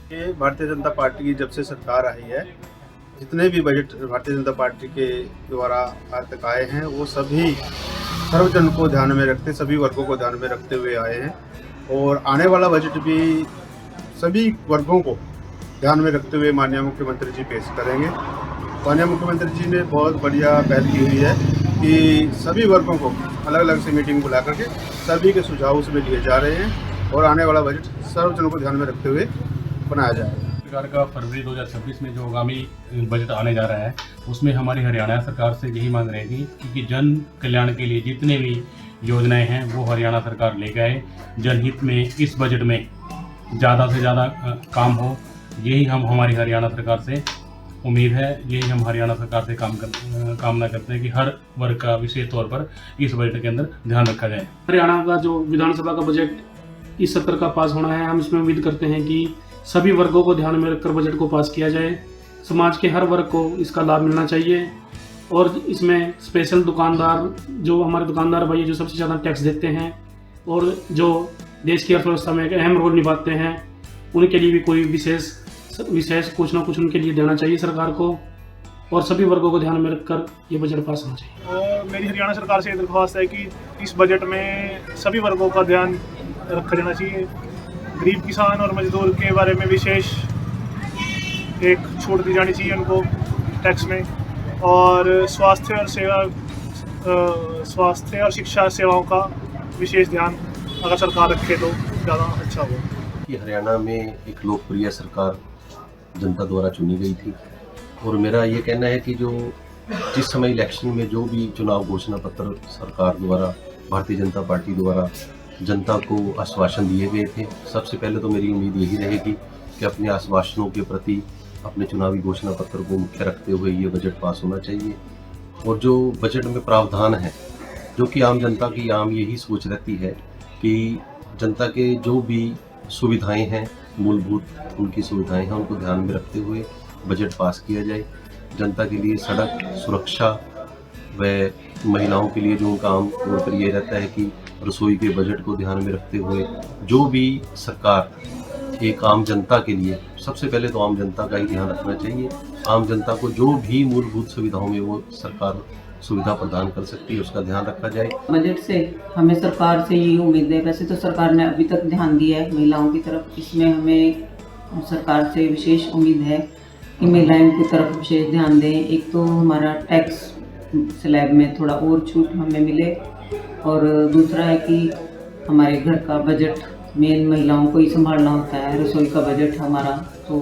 कि भारतीय जनता पार्टी की जब से सरकार आई है, जितने भी बजट भारतीय जनता पार्टी के द्वारा आज तक आए हैं, वो सभी सर्वजन को ध्यान में रखते, सभी वर्गों को ध्यान में रखते हुए आए हैं। और आने वाला बजट भी सभी वर्गों को ध्यान में रखते हुए माननीय मुख्यमंत्री जी पेश करेंगे। माननीय मुख्यमंत्री जी ने बहुत बढ़िया पहल की हुई है कि सभी वर्गों को अलग अलग से मीटिंग बुला करके सभी के सुझाव उसमें लिए जा रहे हैं और आने वाला बजट सर्वजनों को ध्यान में रखते हुए बनाया जाएगा। सरकार का फरवरी 2026 में जो आगामी बजट आने जा रहा है, उसमें हमारी हरियाणा सरकार से यही मांग रहेगी कि जन कल्याण के लिए जितने भी योजनाएं हैं वो हरियाणा सरकार लेके आए। जनहित में इस बजट में ज़्यादा से ज़्यादा काम हो, यही हम हमारी हरियाणा सरकार से उम्मीद है। यही हम हरियाणा सरकार से कामना करते हैं कि हर वर्ग का विशेष तौर पर इस बजट के अंदर ध्यान रखा जाए। हरियाणा का जो विधानसभा का बजट इस सत्र का पास होना है, हम इसमें उम्मीद करते हैं कि सभी वर्गों को ध्यान में रखकर बजट को पास किया जाए। समाज के हर वर्ग को इसका लाभ मिलना चाहिए और इसमें स्पेशल दुकानदार, जो हमारे दुकानदार भाई जो सबसे ज़्यादा टैक्स देते हैं और जो देश की अर्थव्यवस्था में एक अहम रोल निभाते हैं, उनके लिए भी कोई विशेष कुछ ना कुछ उनके लिए देना चाहिए सरकार को, और सभी वर्गों को ध्यान में रखकर ये बजट पास होना चाहिए। और मेरी हरियाणा सरकार से ये दरख्वास्त है कि इस बजट में सभी वर्गों का ध्यान रखा जाना चाहिए। गरीब किसान और मजदूर के बारे में विशेष एक छूट दी जानी चाहिए उनको टैक्स में, और स्वास्थ्य और शिक्षा सेवाओं का विशेष ध्यान अगर सरकार रखे तो ज़्यादा अच्छा होगा। कि हरियाणा में एक लोकप्रिय सरकार जनता द्वारा चुनी गई थी और मेरा ये कहना है कि जो जिस समय इलेक्शन में जो भी चुनाव घोषणा पत्र सरकार द्वारा, भारतीय जनता पार्टी द्वारा जनता को आश्वासन दिए गए थे, सबसे पहले तो मेरी उम्मीद यही रहेगी कि अपने आश्वासनों के प्रति अपने चुनावी घोषणा पत्र को मुख्य रखते हुए ये बजट पास होना चाहिए। और जो बजट में प्रावधान है, जो कि आम जनता की आम यही सोच रहती है कि जनता के जो भी सुविधाएं हैं, मूलभूत उनकी सुविधाएं हैं, उनको ध्यान में रखते हुए बजट पास किया जाए। जनता के लिए सड़क सुरक्षा व महिलाओं के लिए जो उनका आम तौर पर ये रहता है कि रसोई के बजट को ध्यान में रखते हुए जो भी सरकार एक आम जनता के लिए, सबसे पहले तो आम जनता का ही ध्यान रखना चाहिए। आम जनता को जो भी मूलभूत सुविधाओं में वो सरकार सुविधा प्रदान कर सकती है, उसका ध्यान रखा जाए। बजट से हमें सरकार से ये उम्मीद है, वैसे तो सरकार ने अभी तक ध्यान दिया है महिलाओं की तरफ, इसमें हमें सरकार से विशेष उम्मीद है कि महिलाओं की तरफ विशेष ध्यान दें। एक तो हमारा टैक्स स्लैब में थोड़ा और छूट हमें मिले, और दूसरा है कि हमारे घर का बजट मेन महिलाओं को ही संभालना होता है। रसोई का बजट हमारा, तो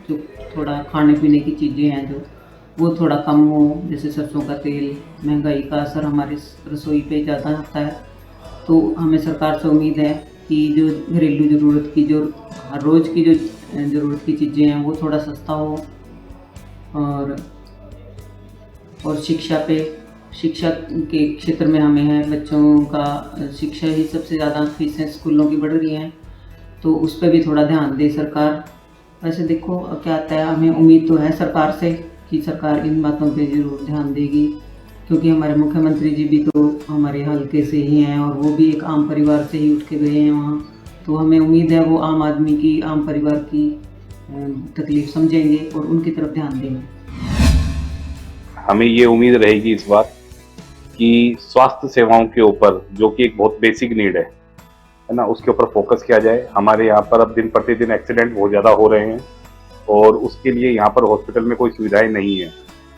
जो थोड़ा खाने पीने की चीज़ें हैं जो वो थोड़ा कम हो, जैसे सरसों का तेल, महंगाई का असर हमारे रसोई पे ज़्यादा होता है। तो हमें सरकार से उम्मीद है कि जो घरेलू ज़रूरत की, जो हर रोज़ की जो ज़रूरत की चीज़ें हैं वो थोड़ा सस्ता हो, और शिक्षा के क्षेत्र में हमें है, बच्चों का शिक्षा ही सबसे ज़्यादा फीसें स्कूलों की बढ़ रही हैं, तो उस पर भी थोड़ा ध्यान दे सरकार। वैसे देखो अब क्या आता है, हमें उम्मीद तो है सरकार से कि सरकार इन बातों पे ज़रूर ध्यान देगी, क्योंकि हमारे मुख्यमंत्री जी भी तो हमारे हल्के से ही हैं और वो भी एक आम परिवार से ही उठ के गए हैं वहाँ, तो हमें उम्मीद है वो आम आदमी की, आम परिवार की तकलीफ समझेंगे और उनकी तरफ ध्यान देंगे। हमें ये उम्मीद रहेगी इस बार कि स्वास्थ्य सेवाओं के ऊपर, जो कि एक बहुत बेसिक नीड है ना, उसके ऊपर फोकस किया जाए। हमारे यहाँ पर अब दिन प्रतिदिन एक्सीडेंट बहुत ज़्यादा हो रहे हैं और उसके लिए यहाँ पर हॉस्पिटल में कोई सुविधाएं नहीं है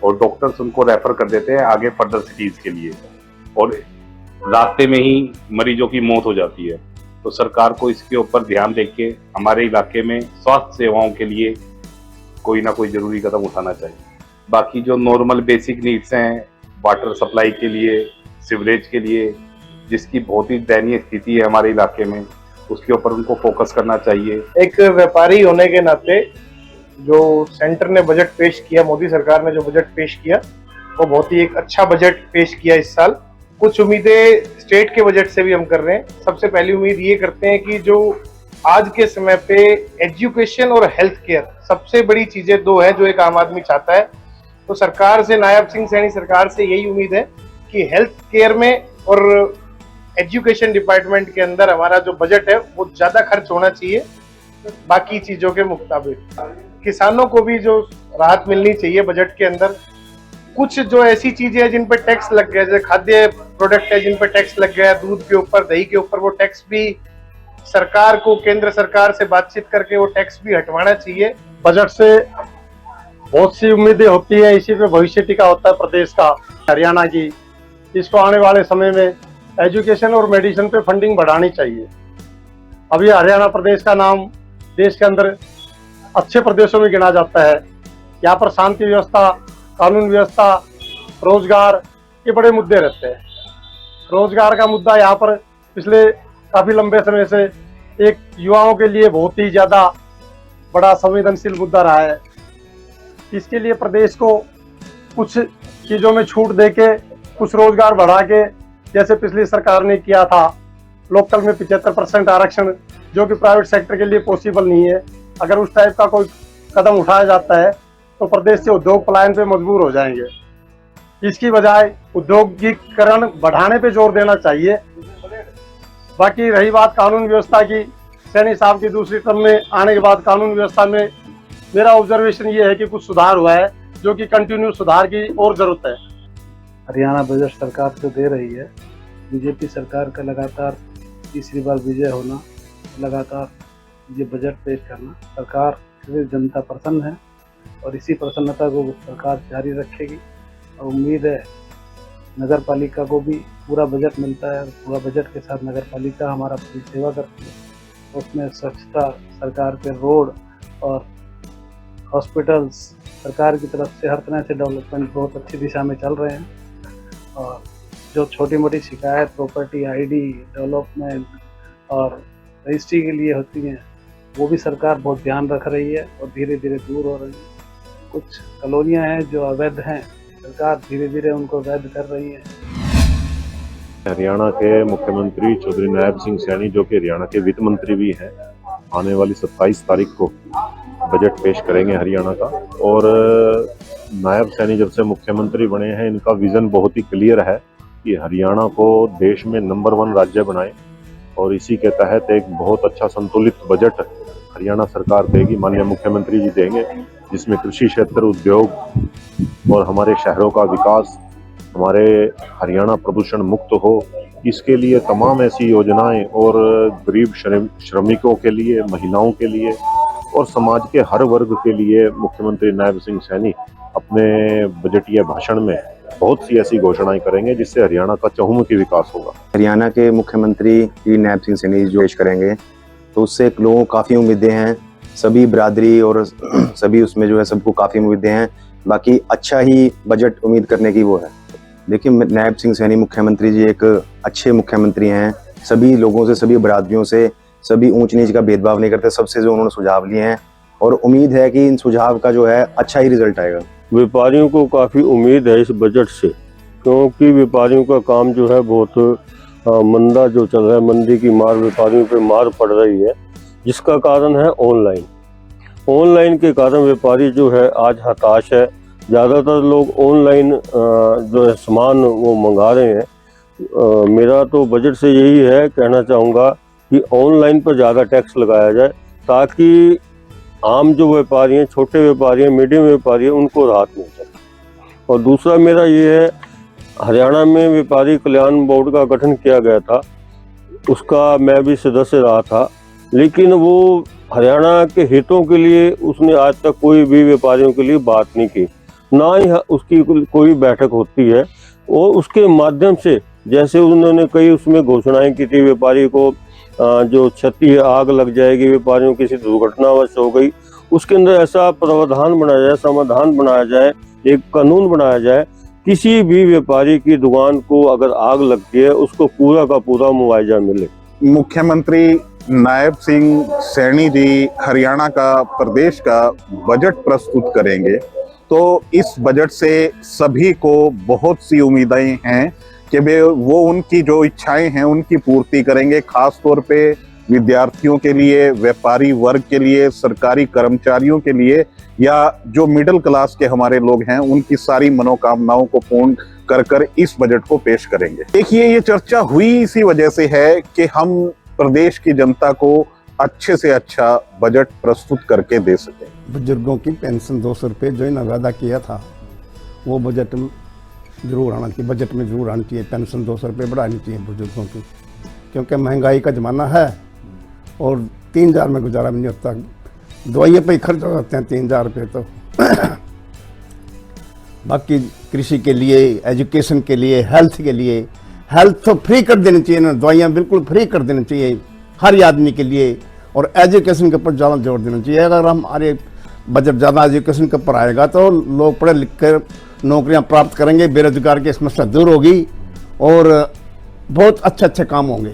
और डॉक्टर्स उनको रेफर कर देते हैं आगे फर्दर सिटीज़ के लिए, और रास्ते में ही मरीजों की मौत हो जाती है। तो सरकार को इसके ऊपर ध्यान देके हमारे इलाके में स्वास्थ्य सेवाओं के लिए कोई ना कोई ज़रूरी कदम उठाना चाहिए। बाकी जो नॉर्मल बेसिक नीड्स हैं, वाटर सप्लाई के लिए, सीवरेज के लिए, जिसकी बहुत ही दयनीय स्थिति है हमारे इलाके में, उसके ऊपर उनको फोकस करना चाहिए। एक व्यापारी होने के नाते जो सेंटर ने बजट पेश किया, मोदी सरकार ने जो बजट पेश किया, वो बहुत ही एक अच्छा बजट पेश किया इस साल। कुछ उम्मीदें स्टेट के बजट से भी हम कर रहे हैं। सबसे पहली उम्मीद ये करते हैं कि जो आज के समय पे एजुकेशन और हेल्थ केयर सबसे बड़ी चीजें दो है जो एक आम आदमी चाहता है, तो सरकार से, नायब सिंह सैनी सरकार से यही उम्मीद है कि हेल्थ केयर में और एजुकेशन डिपार्टमेंट के अंदर हमारा जो बजट है वो ज़्यादा खर्च होना चाहिए, बाकी चीजों के मुताबिक किसानों को भी जो राहत मिलनी चाहिए बजट के अंदर, कुछ जो ऐसी चीजें हैं जिन पर टैक्स लग गया, जैसे खाद्य प्रोडक्ट है जिन पर टैक्स लग गया, दूध के ऊपर, दही के ऊपर, वो टैक्स भी सरकार को केंद्र सरकार से बातचीत करके वो टैक्स भी हटवाना चाहिए। बजट से बहुत सी उम्मीदें होती है, इसी पे भविष्य टिका होता है प्रदेश का, हरियाणा की। इसको आने वाले समय में एजुकेशन और मेडिसिन पे फंडिंग बढ़ानी चाहिए। अभी हरियाणा प्रदेश का नाम देश के अंदर अच्छे प्रदेशों में गिना जाता है। यहाँ पर शांति व्यवस्था, कानून व्यवस्था, रोजगार, ये बड़े मुद्दे रहते हैं। रोजगार का मुद्दा यहाँ पर पिछले काफी लंबे समय से एक युवाओं के लिए बहुत ही ज्यादा बड़ा संवेदनशील मुद्दा रहा है। इसके लिए प्रदेश को कुछ चीजों में छूट देके, कुछ रोजगार बढ़ा के, जैसे पिछली सरकार ने किया था लोकल में 75% आरक्षण, जो कि प्राइवेट सेक्टर के लिए पॉसिबल नहीं है। अगर उस टाइप का कोई कदम उठाया जाता है तो प्रदेश से उद्योग पलायन पे मजबूर हो जाएंगे। इसकी बजाय औद्योगिकीकरण बढ़ाने पे जोर देना चाहिए। बाकी रही बात कानून व्यवस्था की, सैनी साहब की दूसरी टर्म में आने के बाद कानून व्यवस्था में मेरा ऑब्जर्वेशन ये है कि कुछ सुधार हुआ है, जो कि कंटिन्यू सुधार की और जरूरत है। हरियाणा बजट सरकार जो दे रही है, बीजेपी सरकार का लगातार तीसरी बार विजय होना, लगातार ये बजट पेश करना, सरकार से जनता प्रसन्न है और इसी प्रसन्नता को सरकार जारी रखेगी। और उम्मीद है नगर पालिका को भी पूरा बजट मिलता है, पूरा बजट के साथ नगर पालिका हमारा पूरी सेवा करती है। उसमें स्वच्छता, सरकार के रोड और हॉस्पिटल्स सरकार की तरफ से हर तरह से डेवलपमेंट बहुत अच्छी दिशा में चल रहे हैं। और जो छोटी मोटी शिकायत प्रॉपर्टी आईडी डेवलपमेंट और रजिस्ट्री के लिए होती हैं, वो भी सरकार बहुत ध्यान रख रही है और धीरे धीरे दूर हो रही है। कुछ कॉलोनियाँ हैं जो अवैध हैं, सरकार धीरे धीरे उनको वैध कर रही है। हरियाणा के मुख्यमंत्री चौधरी नायब सिंह सैनी, जो कि हरियाणा के वित्त मंत्री भी हैं, आने वाली 27 तारीख को बजट पेश करेंगे हरियाणा का। और नायब सैनी जब से मुख्यमंत्री बने हैं, इनका विजन बहुत ही क्लियर है कि हरियाणा को देश में नंबर 1 राज्य बनाएं। और इसी के तहत एक बहुत अच्छा संतुलित बजट हरियाणा सरकार देगी, माननीय मुख्यमंत्री जी देंगे, जिसमें कृषि क्षेत्र, उद्योग और हमारे शहरों का विकास, हमारे हरियाणा प्रदूषण मुक्त हो, इसके लिए तमाम ऐसी योजनाएं और गरीब श्रमिकों के लिए, महिलाओं के लिए और समाज के हर वर्ग के लिए मुख्यमंत्री नायब सिंह सैनी अपने बजटीय भाषण में बहुत सी ऐसी घोषणाएं करेंगे जिससे हरियाणा का चहुमुखी विकास होगा। हरियाणा के मुख्यमंत्री नायब सिंह सैनी जो पेश करेंगे, तो उससे लोगों को काफ़ी उम्मीदें हैं, सभी बिरादरी और सभी उसमें जो है सबको काफ़ी उम्मीदें हैं। बाकी अच्छा ही बजट उम्मीद करने की वो है। देखिए, नायब सिंह सैनी मुख्यमंत्री जी एक अच्छे मुख्यमंत्री हैं, सभी लोगों से, सभी बिरादरियों से, सभी ऊंच नीच का भेदभाव नहीं करते, सबसे जो उन्होंने सुझाव लिए हैं और उम्मीद है कि इन सुझाव का जो है अच्छा ही रिजल्ट आएगा। व्यापारियों को काफ़ी उम्मीद है इस बजट से, क्योंकि व्यापारियों का काम जो है बहुत मंदा जो चल रहा है, मंदी की मार व्यापारियों पे मार पड़ रही है, जिसका कारण है ऑनलाइन के कारण व्यापारी जो है आज हताश है। ज़्यादातर लोग ऑनलाइन जो है सामान वो मंगा रहे हैं। मेरा तो बजट से यही है, कहना चाहूँगा कि ऑनलाइन पर ज़्यादा टैक्स लगाया जाए, ताकि आम जो व्यापारी हैं, छोटे व्यापारी हैं, मीडियम व्यापारी हैं, उनको राहत मिल सके। और दूसरा मेरा ये है, हरियाणा में व्यापारी कल्याण बोर्ड का गठन किया गया था, उसका मैं भी सदस्य रहा था, लेकिन वो हरियाणा के हितों के लिए उसने आज तक कोई भी व्यापारियों के लिए बात नहीं की, ना ही उसकी कोई बैठक होती है। और उसके माध्यम से जैसे उन्होंने कई उसमें घोषणाएं की थी, व्यापारी को जो क्षति है, आग लग जाएगी, व्यापारियों की किसी दुर्घटनावश हो गई, उसके अंदर ऐसा प्रावधान बनाया जाए, समाधान बनाया जाए, एक कानून बनाया जाए, किसी भी व्यापारी की दुकान को अगर आग लगती है उसको पूरा का पूरा मुआवजा मिले। मुख्यमंत्री नायब सिंह सैनी जी हरियाणा का, प्रदेश का बजट प्रस्तुत करेंगे, तो इस बजट से सभी को बहुत सी उम्मीदें हैं कि वो उनकी जो इच्छाएं हैं उनकी पूर्ति करेंगे। खास तौर पे विद्यार्थियों के लिए, व्यापारी वर्ग के लिए, सरकारी कर्मचारियों के लिए, या जो मिडिल क्लास के हमारे लोग हैं, उनकी सारी मनोकामनाओं को पूर्ण कर इस बजट को पेश करेंगे। देखिए, ये चर्चा हुई इसी वजह से है कि हम प्रदेश की जनता को अच्छे से अच्छा बजट प्रस्तुत करके दे सके। बुजुर्गों की पेंशन 200 रुपये जो इन्होंने वादा किया था वो बजट में जरूर आना चाहिए, बजट में जरूर आनी चाहिए। पेंशन 200 रुपये बढ़ानी चाहिए बुजुर्गों की, क्योंकि महंगाई का ज़माना है और 3000 में गुजारा भी नहीं होता। दवाइयों पे ही खर्च हो जाते हैं 3000 रुपये तो। बाकी कृषि के लिए, एजुकेशन के लिए, हेल्थ के लिए, हेल्थ तो फ्री कर देनी चाहिए ना, दवाइयाँ बिल्कुल फ्री कर देनी चाहिए हर आदमी के लिए, और एजुकेशन के ऊपर ज़्यादा जोर देना चाहिए। अगर हमारे बजट ज़्यादा एजुकेशन के ऊपर आएगा तो लोग पढ़े लिख कर नौकरियां प्राप्त करेंगे, बेरोजगार की समस्या दूर होगी और बहुत अच्छे अच्छे काम होंगे।